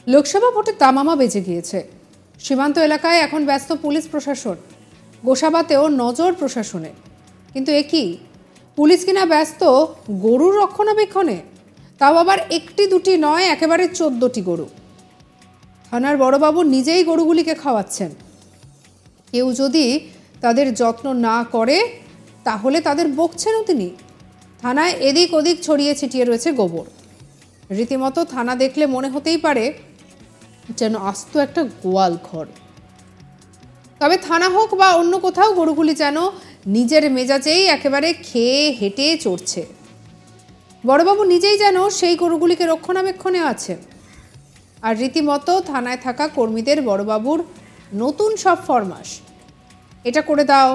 লোকসভা ভোটে তামামা বেজে গিয়েছে। সীমান্ত এলাকায় এখন ব্যস্ত পুলিশ প্রশাসন, গোসাবাতেও নজর প্রশাসনের। কিন্তু একই পুলিশ কিনা ব্যস্ত গরুর রক্ষণাবেক্ষণে, তাও আবার একটি দুটি নয়, একেবারে 14টি গরু। থানার বড়বাবু নিজেই গরুগুলিকে খাওয়াচ্ছেন। কেউ যদি তাদের যত্ন না করে তাহলে তাদের বকছেনও তিনি। থানায় এদিক ওদিক ছড়িয়ে ছিটিয়ে রয়েছে গোবর। রীতিমতো থানা দেখলে মনে হতেই পারে যেন আস্ত একটা গোয়াল ঘর। তবে থানা হোক বা অন্য কোথাও, গরুগুলি যেন নিজের মেজাজেই একেবারে খেয়ে হেঁটে চড়ছে। বড়বাবু নিজেই যেন সেই গরুগুলিকে রক্ষণাবেক্ষণে আছেন। আর রীতিমতো থানায় থাকা কর্মীদের বড়বাবুর নতুন সব ফরমাস, এটা করে দাও,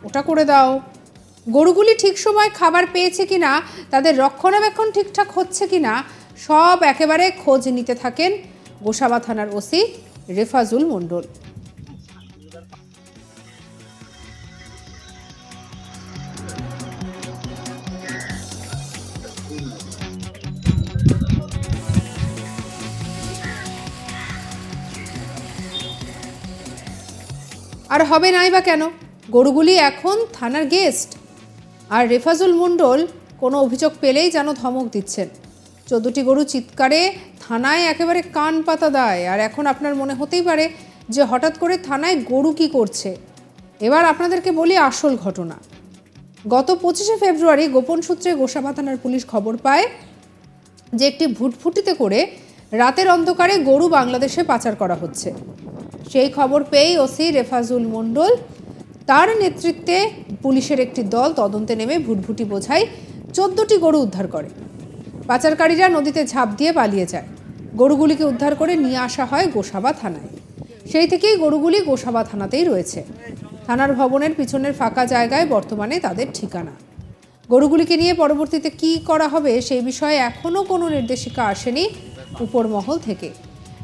ওটা করে দাও। গরুগুলি ঠিক সময় খাবার পেয়েছে কিনা, তাদের রক্ষণাবেক্ষণ ঠিকঠাক হচ্ছে কিনা, সব একেবারে খোঁজ নিতে থাকেন গোসাবা থানার ওসি রেফাজুল মণ্ডল। আর হবে নাই বা কেন, গরুগুলি এখন থানার গেস্ট। আর রেফাজুল মণ্ডল কোনো অভিযোগ পেলেই যেন ধমক দিচ্ছেন। 14টি গরু চিৎকারে থানায় একেবারে কান পাতা দেয়। আর এখন আপনার মনে হতেই পারে যে হঠাৎ করে থানায় গরু কি করছে। এবার আপনাদেরকে বলি আসল ঘটনা। গত 25শে ফেব্রুয়ারি গোপন সূত্রে গোসাবা থানার পুলিশ খবর পায় যে একটি ভুটভুটিতে করে রাতের অন্ধকারে গরু বাংলাদেশে পাচার করা হচ্ছে। সেই খবর পেয়েই ওসি রেফাজুল মণ্ডল তার নেতৃত্বে পুলিশের একটি দল তদন্তে নেমে ভুটভুটি বোঝাই 14টি গরু উদ্ধার করে। পাচারকারীরা নদীতে ঝাঁপ দিয়ে পালিয়ে যায়। গরুগুলিকে উদ্ধার করে নিয়ে আসা হয় গোসাবা থানায়। সেই থেকেই গরুগুলি গোসাবা থানাতেই রয়েছে। থানার ভবনের পিছনের ফাঁকা জায়গায় বর্তমানে তাদের ঠিকানা। গরুগুলিকে নিয়ে পরবর্তীতে কি করা হবে সেই বিষয়ে এখনও কোনো নির্দেশিকা আসেনি উপর মহল থেকে।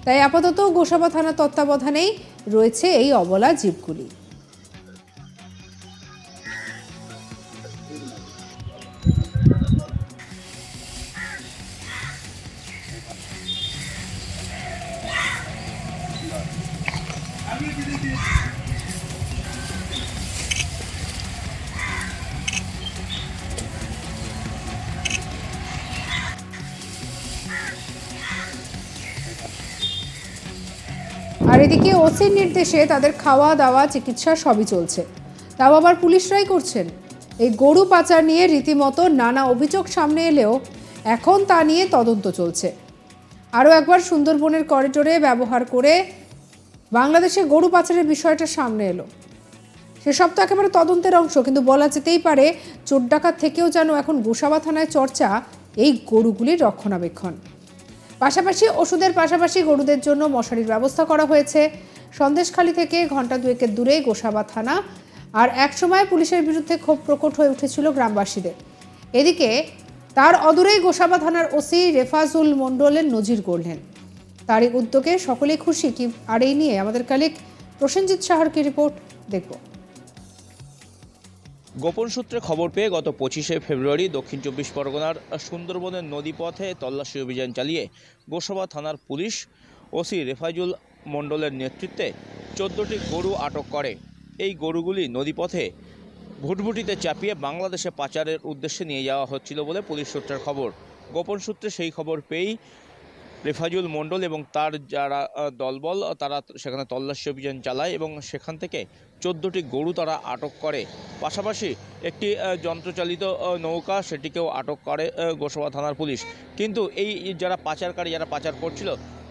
তাই আপাতত গোসাবা থানার তত্ত্বাবধানেই রয়েছে এই অবলা জীবগুলি। আর এদিকে ওসির নির্দেশে তাদের খাওয়া দাওয়া চিকিৎসা সবই চলছে। তাও আবার পুলিশরাই করছেন। এই গরু পাচার নিয়ে রীতিমতো নানা অভিযোগ সামনে এলেও এখন তা নিয়ে তদন্ত চলছে। আরও একবার সুন্দরবনের করিডোরে ব্যবহার করে বাংলাদেশে গরু পাচারের বিষয়টা সামনে এলো। সেসব তো একেবারে তদন্তের অংশ, কিন্তু বলা যেতেই পারে চোর ডাকাত থেকেও যেন এখন গোসাবা থানায় চর্চা এই গরুগুলির রক্ষণাবেক্ষণ। পাশাপাশি ওষুধের পাশাপাশি গরুদের জন্য মশারির ব্যবস্থা করা হয়েছে। সন্দেশখালী থেকে ঘন্টা দুয়েকের দূরে গোসাবা থানা। আর একসময় পুলিশের বিরুদ্ধে ক্ষোভ প্রকট হয়ে উঠেছিল গ্রামবাসীদের। এদিকে তার অদূরেই গোসাবা থানার ওসি রেফাজুল মণ্ডলের নজির গড়লেন। তারই উদ্যোগে সকলেই খুশি কি, আর এই নিয়ে আমাদের কালিক প্রসেনজিৎ সাহার কি রিপোর্ট দেখব। গোপন সূত্রে খবর পেয়ে গত 25শে ফেব্রুয়ারি দক্ষিণ চব্বিশ পরগনার সুন্দরবনের নদীপথে তল্লাশি অভিযান চালিয়ে গোসাবা থানার পুলিশ ওসি রেফাজুল মণ্ডলের নেতৃত্বে 14টি গরু আটক করে। এই গরুগুলি নদীপথে ভুটভুটিতে চাপিয়ে বাংলাদেশে পাচারের উদ্দেশ্যে নিয়ে যাওয়া হচ্ছিল বলে পুলিশ সূত্রের খবর। গোপন সূত্রে সেই খবর পেয়েই রেফাজুল মণ্ডল এবং তার যারা দলবল তারা সেখানে তল্লাশি অভিযান চালায় এবং সেখান থেকে 14টি গরু তারা আটক করে। পাশাপাশি একটি যন্ত্রচালিত নৌকা, সেটিকেও আটক করে গোসাবা থানার পুলিশ। কিন্তু এই যারা পাচারকারী, যারা পাচার করছিল,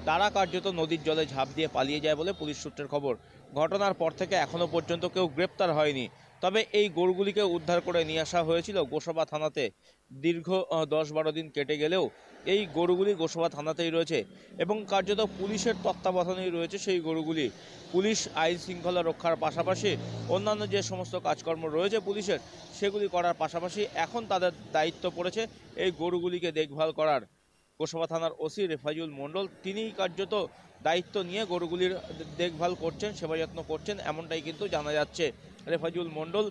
তারা কার্যত নদীর জলে ঝাঁপ দিয়ে পালিয়ে যায় বলে পুলিশ সূত্রের খবর। ঘটনার পর থেকে এখনও পর্যন্ত কেউ গ্রেপ্তার হয়নি। তবে এই গরুগুলিকে উদ্ধার করে নিয়ে আসা হয়েছিল গোসাবা থানাতে। দীর্ঘ 10-12 দিন কেটে গেলেও এই গরুগুলি গোসাবা থানাতেই রয়েছে এবং কার্যত পুলিশের তত্ত্বাবধানেই রয়েছে সেই গরুগুলি। পুলিশ আইন শৃঙ্খলা রক্ষার পাশাপাশি অন্যান্য যে সমস্ত কাজকর্ম রয়েছে পুলিশের, সেগুলি করার পাশাপাশি এখন তাদের দায়িত্ব পড়েছে এই গরুগুলিকে দেখভাল করার। গোসাবা থানার ওসি রেফাজুল মণ্ডল তিনিই কার্যত দায়িত্ব নিয়ে গরুগুলির দেখভাল করছেন, সেবা যত্ন করছেন, এমনটাই কিন্তু জানা যাচ্ছে। রেফাজুল মণ্ডল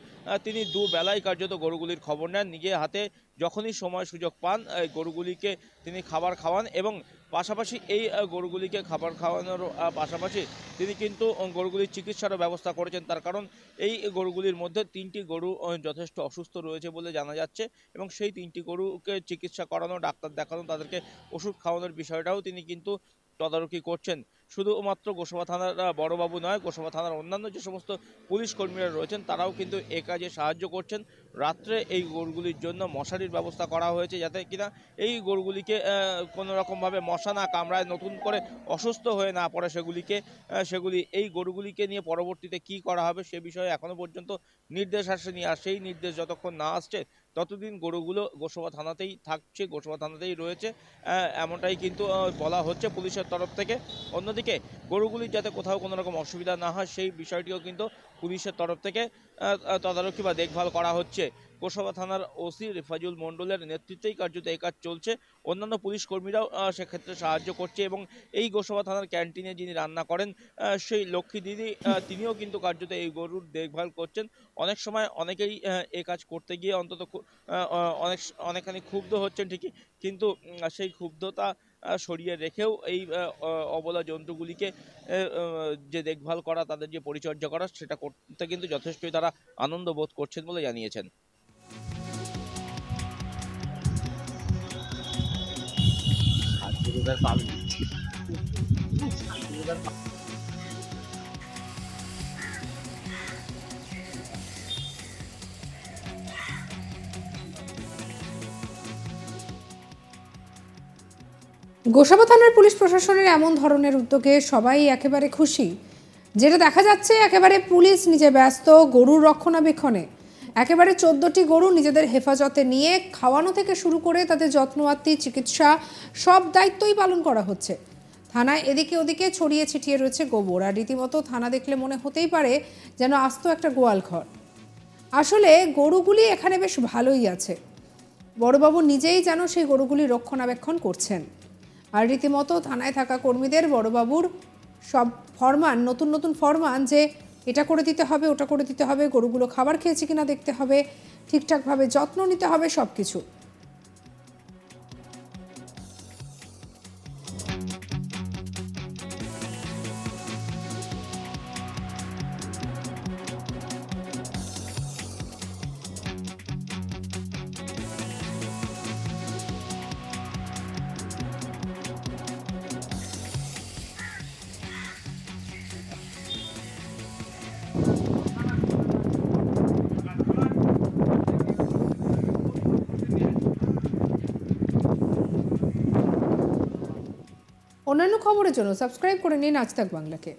তিনি দুবেলায় কার্যত গরুগুলির খবর নেন, নিজে হাতে যখনই সময় সুযোগ পান গরুগুলিকে তিনি খাবার খাওয়ান এবং পাশাপাশি এই গরুগুলিকে খাবার খাওয়ানোর পাশাপাশি তিনি কিন্তু গরুগুলির চিকিৎসারও ব্যবস্থা করেছেন। তার কারণ এই গরুগুলির মধ্যে 3টি গরু যথেষ্ট অসুস্থ রয়েছে বলে জানা যাচ্ছে এবং সেই 3টি গরুকে চিকিৎসা করানো, ডাক্তার দেখানো, তাদেরকে ওষুধ খাওয়ানোর বিষয়টাও তিনি কিন্তু তদারকি করছেন। শুধুমাত্র গোসাবা থানার বড়বাবু নয়, গোসাবা থানার অন্যান্য যে সমস্ত পুলিশ কর্মীরা রয়েছেন তারাও কিন্তু এ কাজে সাহায্য করছেন। রাত্রে এই গরুগুলির জন্য মশারির ব্যবস্থা করা হয়েছে, যাতে কিনা এই গরুগুলিকে কোনো রকমভাবে মশা না কামড়ায়, নতুন করে অসুস্থ হয়ে না পড়ে সেগুলি এই গরুগুলিকে নিয়ে পরবর্তীতে কি করা হবে সে বিষয়ে এখনো পর্যন্ত নির্দেশ আসেনি। আর সেই নির্দেশ যতক্ষণ না আসছে ততদিন গরুগুলো গোসাবা থানাতেই থাকছে, গোসাবা থানাতেই রয়েছে, এমনটাই কিন্তু বলা হচ্ছে পুলিশের তরফ থেকে। অন্যদিকে গরুগুলির যাতে কোথাও কোনো রকম অসুবিধা না হয় সেই বিষয়টিও কিন্তু পুলিশের তরফ থেকে তদারকি বা দেখভাল করা হচ্ছে। গোসাবা থানার ওসি রেফাজুল মণ্ডলের নেতৃত্বেই কার্যত এই কাজ চলছে। অন্যান্য পুলিশ কর্মীরাও সেক্ষেত্রে সাহায্য করছে এবং এই গোসাবা থানার ক্যান্টিনে যিনি রান্না করেন সেই লক্ষ্মী দিদি, তিনিও কিন্তু কার্যত এই গরুর দেখভাল করছেন। অনেক সময় অনেকেই এই কাজ করতে গিয়ে অন্তত অনেকখানি ক্ষুব্ধ হচ্ছেন ঠিকই, কিন্তু সেই ক্ষুব্ধতা সরিয়ে রেখেও এই অবলা জন্তুগুলিকে যে দেখভাল করা, তাদের যে পরিচর্যা করা, সেটা করতে কিন্তু যথেষ্টই তারা আনন্দ বোধ করছেন বলে জানিয়েছেন। গোসাবা থানার পুলিশ প্রশাসনের এমন ধরনের উদ্যোগে সবাই একেবারে খুশি। যেটা দেখা যাচ্ছে, একেবারে পুলিশ নিজে ব্যস্ত গরুর রক্ষণাবেক্ষণে। একেবারে 14টি গরু নিজেদের হেফাজতে নিয়ে খাওয়ানো থেকে শুরু করে তাদের যত্নআত্তি, চিকিৎসা, সব দায়িত্বই পালন করা হচ্ছে। থানায় এদিকে ওদিকে ছড়িয়ে ছিটিয়ে রয়েছে গোবর, আর রীতিমতো থানা দেখলে মনে হতেই পারে যেন আস্ত একটা গোয়াল ঘর। আসলে গরুগুলি এখানে বেশ ভালোই আছে। বড়বাবু নিজেই যেন সেই গরুগুলি রক্ষণাবেক্ষণ করছেন। আর রীতিমতো থানায় থাকা কর্মীদের বড়বাবুর সব ফরমান, নতুন নতুন ফরমান, যে এটা করে দিতে হবে, ওটা করে দিতে হবে, গরুগুলো খাবার খেয়েছে কিনা দেখতে হবে, ঠিকঠাকভাবে যত্ন নিতে হবে, সব কিছু। অন্যান্য খবরের জন্য সাবস্ক্রাইব করে নিন আজ তাক বাংলাকে।